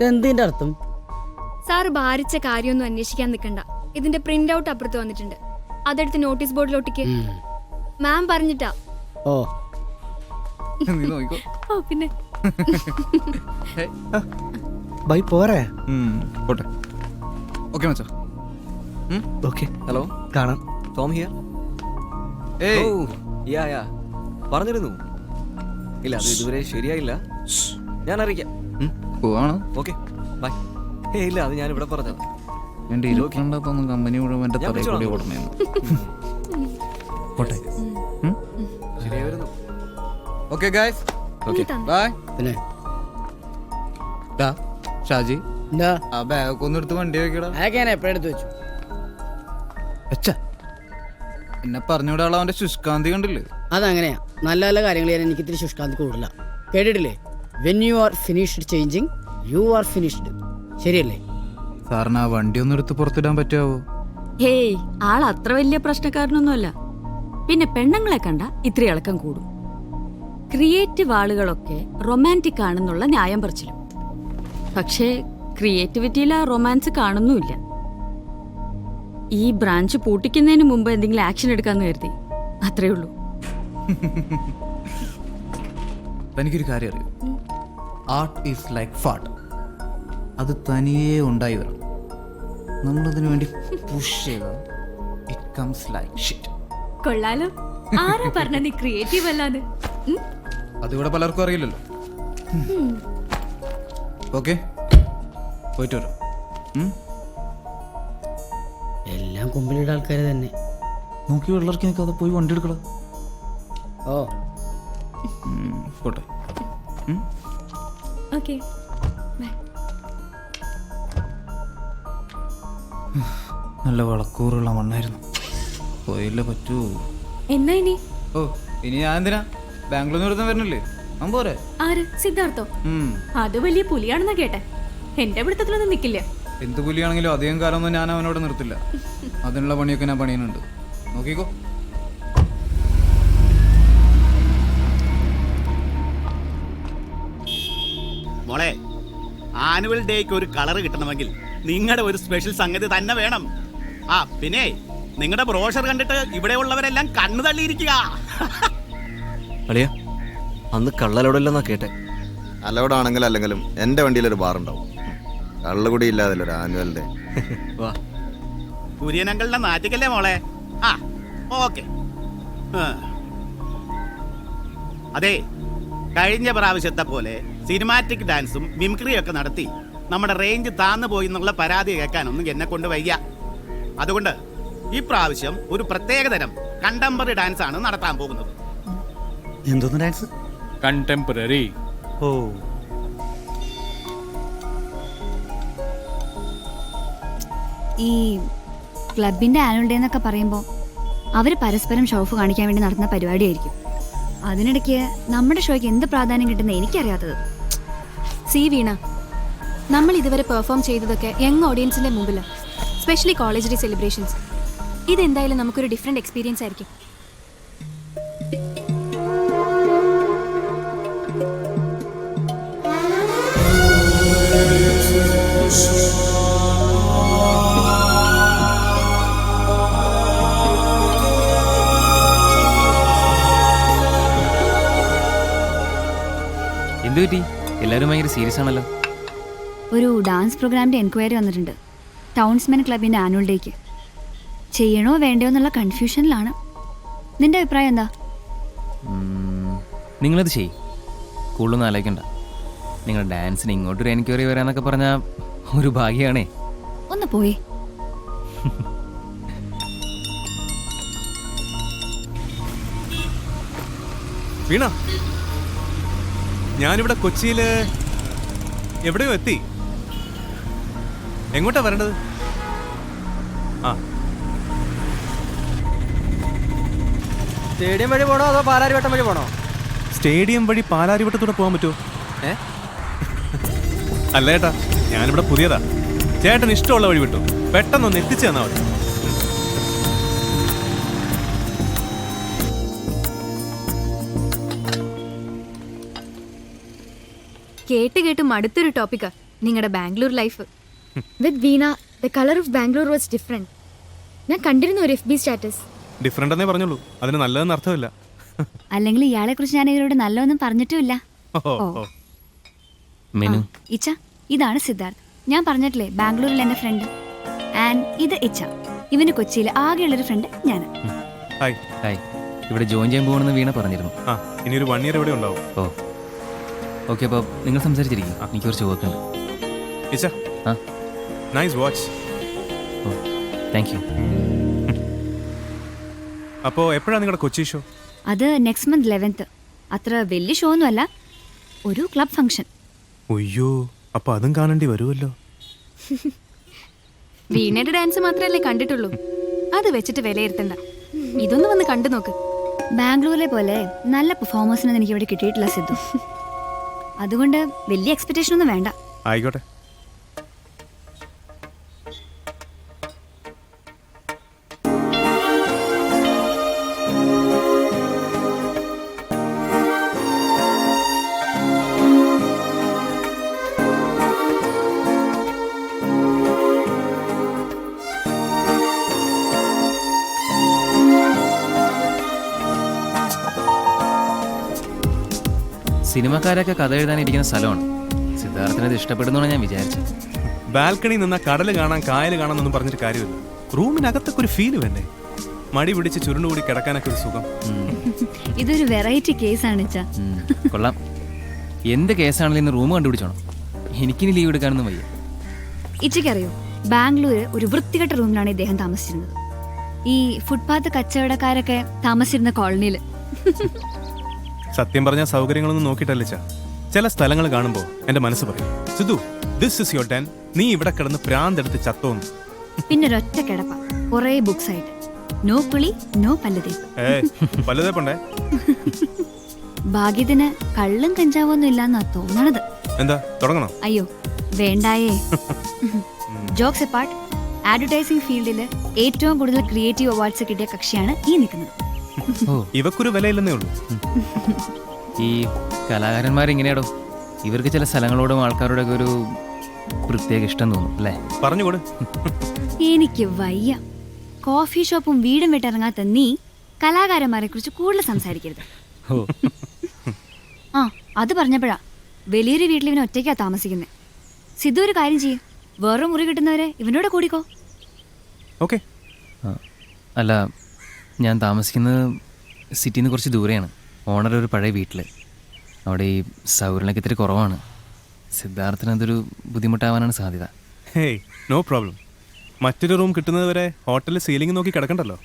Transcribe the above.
എന്തിന്റെ അർത്ഥം? സാറ് ഭാരിച്ച കാര്യമൊന്നും അന്വേഷിക്കാൻ നിൽക്കണ്ട. ഇതിന്റെ പ്രിന്റ് ഔട്ട് അപ്പുറത്ത് വന്നിട്ടുണ്ട്. അതെടുത്ത് നോട്ടീസ് ബോർഡിലോട്ടിക്ക്. മാം പറഞ്ഞിട്ടാ. ഓ ഓ പിന്നെ ബൈ പോരെ. പോട്ടെ. ഓക്കെ മച്ചാ. ഓക്കെ ഹലോ, കാണാം. Tom here. ഏയ് യാ പറഞ്ഞിരുന്നു. ഇല്ല, അത് ഇതുവരെ ശരിയായില്ല. ഞാൻ അറിയിക്കാം. പോവാണ്. Okay bye. ഇല്ല, അത് ഞാൻ ഇവിടെ പറഞ്ഞത്. എൻ്റെ ഇരുപത്തിരണ്ടാത്തൊന്നും കമ്പനി മുഴുവൻ എൻ്റെ തലയിൽ കൂടി ഓടണേന്ന്. പോട്ടെ. ശരിയായി വരുന്നു. Okay guys, okay bye. പിന്നെ ഷാജി, എന്താ ആ ബാഗ് ഒന്ന് എടുത്ത് വണ്ടി വെക്കടാ. അതൊക്കെ ഞാൻ എപ്പോഴും എടുത്ത് വെച്ചു. അച്ഛാ, എന്നെ പറഞ്ഞുവിടാളെ അവന്റെ ശുഷ്കാന്തി കണ്ടില്ലേ? അതങ്ങനെയാ. നല്ല നല്ല കാര്യങ്ങൾ ചെയ്യാൻ എനിക്ക് ഇത്തിരി ശുഷ്കാന്തി കൂടില്ല. കേട്ടിട്ടില്ലേ? When you are finished changing you are finished. ശരിയല്ലേ? സാറിന് ആ വണ്ടി ഒന്ന് എടുത്ത് പുറത്തിടാൻ പറ്റുമോ? ഹേയ്, ആൾ അത്ര വലിയ പ്രശ്നക്കാരനൊന്നുമല്ല. പിന്നെ പെണ്ണുങ്ങളെ കണ്ട ഇത്തിരി ഇളക്കം കൂടും. ക്രിയേറ്റീവ് ആളുകളൊക്കെ റൊമാൻറ്റിക് ആണെന്നുള്ള ന്യായം പറിച്ചിലും. പക്ഷേ ക്രിയേറ്റിവിറ്റിയിൽ ആ റൊമാൻസ് കാണുന്നുമില്ല. ഈ ബ്രാഞ്ച് പൂട്ടിക്കുന്നതിന് മുമ്പ് എന്തെങ്കിലും ആക്ഷൻ എടുക്കാന്ന് കരുതി, അത്രേ ഉള്ളൂ. എനിക്കൊരു കാര്യം അറിയാം. Art is like fart. അത് തനിയേ ഉണ്ടായി വരണം. നമ്മളതിനു വേണ്ടി പുഷ് ചെയ്താൽ ഇറ്റ് കംസ് ലൈക്ക് ഷിറ്റ്. കൊള്ളാലോ. ആരാ പറഞ്ഞ നീ ക്രിയേറ്റീവ് അല്ലാതെ? അതിവിടെ പലർക്കും അറിയില്ലല്ലോ. ഓക്കെ, പോയിട്ട് വരാം. എല്ലാം കുമ്പിലിട ആൾക്കാർ തന്നെ. നോക്കി വെള്ളർക്ക് നിൽക്കാതെ പോയി വണ്ടി എടുക്കടാ. ഓ പോട്ടെ. ഓക്കെ നല്ല വളക്കൂറുള്ള മണ്ണായിരുന്നു. പോയില്ല പറ്റൂ. എന്നാ ഇനി? ഓ, ഇനി ഞാൻ എന്തിനാ? ബാംഗ്ലൂരിൽ നിന്ന് വരുന്നില്ലേ? ഞാൻ പോരെ. ആര്? സിദ്ധാർത്ഥോ? അത് വലിയ പുലിയാണെന്നാ കേട്ടെ. എന്റെ പിടുത്തത്തിലൊന്നും നിക്കില്ല. എന്ത് പുലിയാണെങ്കിലും അധികം കാലമൊന്നും ഞാൻ അവനോട് നിർത്തില്ല. അതിനുള്ള പണിയൊക്കെ ഞാൻ പണിയുന്നുണ്ട്. നോക്കിക്കോ. മോളെ, ആനുവൽ ഡേക്ക് ഒരു കളർ കിട്ടണമെങ്കിൽ നിങ്ങളുടെ ഒരു സ്പെഷ്യൽ സംഗതി തന്നെ വേണം. ആ പിന്നെ നിങ്ങളുടെ ബ്രോഷർ കണ്ടിട്ട് ഇവിടെ ഉള്ളവരെല്ലാം കണ്ണു തള്ളിയിരിക്കുക. അളിയ, അന്ന് കള്ളലോടല്ലെന്നാ കേട്ടെ. അലോടാണെങ്കിലും അല്ലെങ്കിലും എൻ്റെ വണ്ടിയിലൊരു ബാറുണ്ടാവും. കള്ളുകൂടി ഇല്ലാതല്ലോ ഒരു ആനുവൽ ഡേ. വാ. കുര്യനങ്ങളുടെ നാറ്റിക്കല്ലേ മോളെ? ആ ഓക്കെ. അതെ, കഴിഞ്ഞ പ്രാവശ്യത്തെ പോലെ സിനിമാറ്റിക് ഡാൻസും മിമിക്രിയും ഒക്കെ നടത്തി നമ്മുടെ റേഞ്ച് താന്നു പോയി എന്നുള്ള പരാതി കേൾക്കാനൊന്നും എന്നെ കൊണ്ട് വയ്യ. അതുകൊണ്ട് ഈ പ്രാവശ്യം ഒരു പ്രത്യേകതരം കണ്ടംപററി ഡാൻസ് ആണ് നടത്താൻ പോകുന്നത്. എന്തോന്ന് ഡാൻസ്? കണ്ടംപററി. ഓ, ഈ ക്ലബിന്റെ ആനുവൽ ഡേ എന്നൊക്കെ പറയുമ്പോൾ അവർ പരസ്പരം ഷോഫ് കാണിക്കാൻ വേണ്ടി നടത്തുന്ന പരിപാടിയായിരിക്കും. അതിനിടയ്ക്ക് നമ്മുടെ ഷോയ്ക്ക് എന്ത് പ്രാധാന്യം കിട്ടുന്ന എനിക്കറിയാത്തത്. സി വീണ, നമ്മൾ ഇതുവരെ പെർഫോം ചെയ്തതൊക്കെ യങ് ഓഡിയൻസിന്റെ മുമ്പിലാണ്, സ്പെഷ്യലി കോളേജ് ഡേ സെലിബ്രേഷൻസ്. ഇതെന്തായാലും നമുക്കൊരു ഡിഫറെന്റ് എക്സ്പീരിയൻസ് ആയിരിക്കും. എന്തു പറ്റി? എല്ലാവരും ഭയങ്കര സീരിയസ് ആണല്ലോ. ഒരു ഡാൻസ് പ്രോഗ്രാമിന്റെ എൻക്വയറി വന്നിട്ടുണ്ട് ടൗൺസ്മെൻ ക്ലബിന്റെ ആനുവൽ ഡേക്ക്. ചെയ്യണോ വേണ്ടയോ എന്നുള്ള കൺഫ്യൂഷനിലാണ്. നിന്റെ അഭിപ്രായം എന്താ? നിങ്ങളത് ചെയ്യും. കൂടുതലൊന്നും ആലോചിക്കണ്ട. നിങ്ങൾ ഡാൻസിന് ഇങ്ങോട്ടൊരു എൻക്വയറി വരാന്നൊക്കെ പറഞ്ഞാൽ ഒരു ഭാഗ്യമാണേ. ഒന്ന് പോയി. വീണ, ഞാനിവിടെ കൊച്ചിയിൽ എവിടെയോ എത്തി. എങ്ങോട്ടാ വരേണ്ടത്? ആ, സ്റ്റേഡിയം വഴി പോണോ അതോ പാലാരിവട്ടം വഴി പോണോ? സ്റ്റേഡിയം വഴി പാലാരിവട്ടത്തൂടെ പോകാൻ പറ്റുമോ? അല്ല ചേട്ടാ, ഞാനിവിടെ പുതിയതാ. ചേട്ടന് ഇഷ്ടമുള്ള വഴി വിട്ടു. പെട്ടെന്നൊന്ന് എത്തിച്ചു തന്നാ മതി. കേട്ട് കേട്ട് മടുത്തൊരു ടോപ്പിക്കാ നിങ്ങളുടെ Bangalore life. With Veena the colour of Bangalore was different. ഞാൻ കണ്ടിരുന്നു ഒരു FB സ്റ്റാറ്റസ്. ഡിഫറെന്റ് എന്നേ പറഞ്ഞുള്ളൂ, അതിന് നല്ലതെന്ന് അർത്ഥമില്ല. അല്ലെങ്കിൽ ഇയാളെ കുറിച്ച് ഞാൻ ഇവരോട് നല്ലതൊന്നും പറഞ്ഞിട്ടുമില്ല. ഓ, ഓ. മെനു ഇച്ച, ഇതാണ് സിദ്ധാർത്ഥ്. ഞാൻ പറഞ്ഞിട്ടില്ലേ ബാംഗ്ലൂരിൽ എൻ്റെ ഫ്രണ്ട്. ആൻഡ് ഇത് ഇച്ച, ഇവന് കൊച്ചിയിൽ ആകെയുള്ളൊരു ഫ്രണ്ട് ഞാൻ. ഹായ്. ഹായ്. ഇവിടെ ജോയിൻ ചെയ്യാൻ പോകണമെന്ന് വീണ പറഞ്ഞിരുന്നു. ആ, ഇനി ഒരു 1 ഇയർ ഇവിടെ ഉണ്ടാവും. ഓ ഓക്കെ, അപ്പോൾ നിങ്ങൾ സംസാരിച്ചിരിക്കും, എനിക്ക് കുറച്ച് വർക്ക് ഉണ്ട്. ഇച്ച, ആ nice watch. Oh thank you. അപ്പോൾ എപ്പോഴാണ് നിങ്ങളുടെ കൊച്ചി ഷോ? അത് നെക്സ്റ്റ് മന്ത് 11th. അത്ര വലിയ ഷോ ഒന്നുമല്ല, ഒരു ക്ലബ് ഫംഗ്ഷൻ. അയ്യോ, അപ്പോൾ അതും കാണേണ്ടി വരുമല്ലോ. വീണയുടെ ഡാൻസ് മാത്രമല്ലേ കണ്ടിട്ടുള്ളൂ, അത് വെച്ചിട്ട് വിലയിരുത്തണ്ട. ഇതൊന്ന് വന്ന് കണ്ടു നോക്ക്. ബാംഗ്ലൂരിലെ പോലെ നല്ല പെർഫോമൻസിനൊന്നും എനിക്ക് ഇവിടെ കിട്ടിയിട്ടില്ല സിദ്ധു. അതുകൊണ്ട് വലിയ എക്സ്പെക്ടേഷൻ ഒന്നും വേണ്ട. ആയിക്കോട്ടെ. സിനിമക്കാരൊക്കെ കഥ എഴുതാനിരിക്കുന്ന സ്ഥലമാണ്. സിദ്ധാർത്ഥിനത് ഇഷ്ടപ്പെടുന്നതാണ് ഞാൻ വിചാരിച്ചത്. ബാൽക്കണി നിന്ന കടൽ കാണാൻ കായൽ കാണാന്നൊന്നും പറഞ്ഞിട്ട് കാര്യമില്ല. റൂമിനകത്തൊക്കെ ഒരു ഫീല് വേണ്ടേ? മടി പിടിച്ച് ചുരുണ്ടുകൂടി കിടക്കാനൊക്കെ ഒരു സുഖം. ഇതൊരു വെറൈറ്റി കേസാണ് ഇച്ച. കൊള്ളാം. എന്ത് കേസാണെങ്കിലും ഇന്ന് റൂം കണ്ടുപിടിച്ചോണം. എനിക്കിനി ലീവ് എടുക്കാനൊന്നും വയ്യ. ഇച്ചയ്ക്കറിയോ, ബാംഗ്ലൂര് ഒരു വൃത്തികെട്ട റൂമിലാണ് ഇദ്ദേഹം താമസിച്ചിരുന്നത്. ഈ ഫുട്പാത്ത് കച്ചവടക്കാരൊക്കെ താമസിച്ചിരുന്ന കോളനിയിൽ. സത്യം പറഞ്ഞ സൗകര്യങ്ങളൊന്നും നോക്കിയിട്ടല്ല ചാ. ചില സ്ഥലങ്ങൾ കാണുമ്പോൾ എന്റെ മനസ്സ് പറയും, Sidhu this is your Den, നീ ഇവിടെ കിടന്ന് പ്രാന്തെടുത്ത് ചത്തോന്ന്. പിന്നെ ഒരൊറ്റ കിടപ്പ, കുറേ ബുക്സ് ആയിട്ട്. നോ കുളി, നോ പല്ലുതേപ്പ്. പല്ലുതേപ്പുണ്ടേ? ഭാഗ്യത്തിന് കള്ളും കഞ്ചാവൊന്നും ഇല്ലാന്നാ തോന്നണത്. എന്താ തുടങ്ങണോ? അയ്യോ വേണ്ടായേ. ജോക്സ് എപ്പാർട്ട്, അഡ്വർടൈസിംഗ് ഫീൽഡിൽ ഏറ്റവും കൂടുതൽ ക്രിയേറ്റീവ് അവാർഡ്സ് കിട്ടിയ കക്ഷിയാണ് ഈ നിൽക്കുന്നത്. ഇവക്കൊരു വിലയില്ലെന്നേ ഉള്ളൂ. ഈ കലാകാരന്മാരിങ്ങനെയാടോ, ഇവർക്ക് ചില സ്ഥലങ്ങളോടും ആൾക്കാരോടൊക്കെ ഒരു പ്രത്യേക ഇഷ്ടം തോന്നും അല്ലേ? പറഞ്ഞുകൊടു. എനിക്ക് വയ്യ. കോഫി ഷോപ്പും വീടും വിട്ടിറങ്ങാത്ത നീ കലാകാരന്മാരെ കുറിച്ച് കൂടുതൽ സംസാരിക്കരുത്. ആ, അത് പറഞ്ഞപ്പോഴാ വലിയൊരു വീട്ടിൽ ഇവന് ഒറ്റയ്ക്കാ താമസിക്കുന്നത്. സിദ്ധു ഒരു കാര്യം ചെയ്യും, വേറെ മുറി കിട്ടുന്നവരെ ഇവനോട് കൂടിക്കോ. ഓക്കെ. അല്ല, ഞാൻ താമസിക്കുന്നത് സിറ്റിയിൽ നിന്ന് കുറച്ച് ദൂരെയാണ്. ഓണർ ഒരു പഴയ വീട്ടിൽ. അവിടെ ഈ സൗകര്യങ്ങളൊക്കെ ഇത്തിരി കുറവാണ്. സിദ്ധാർത്ഥിന് അതൊരു ബുദ്ധിമുട്ടാവാനാണ് സാധ്യത. Hey, no problem. മറ്റൊരു റൂം കിട്ടുന്നത് വരെ ഹോട്ടലിൽ സീലിംഗ് നോക്കി കിടക്കണ്ടല്ലോ.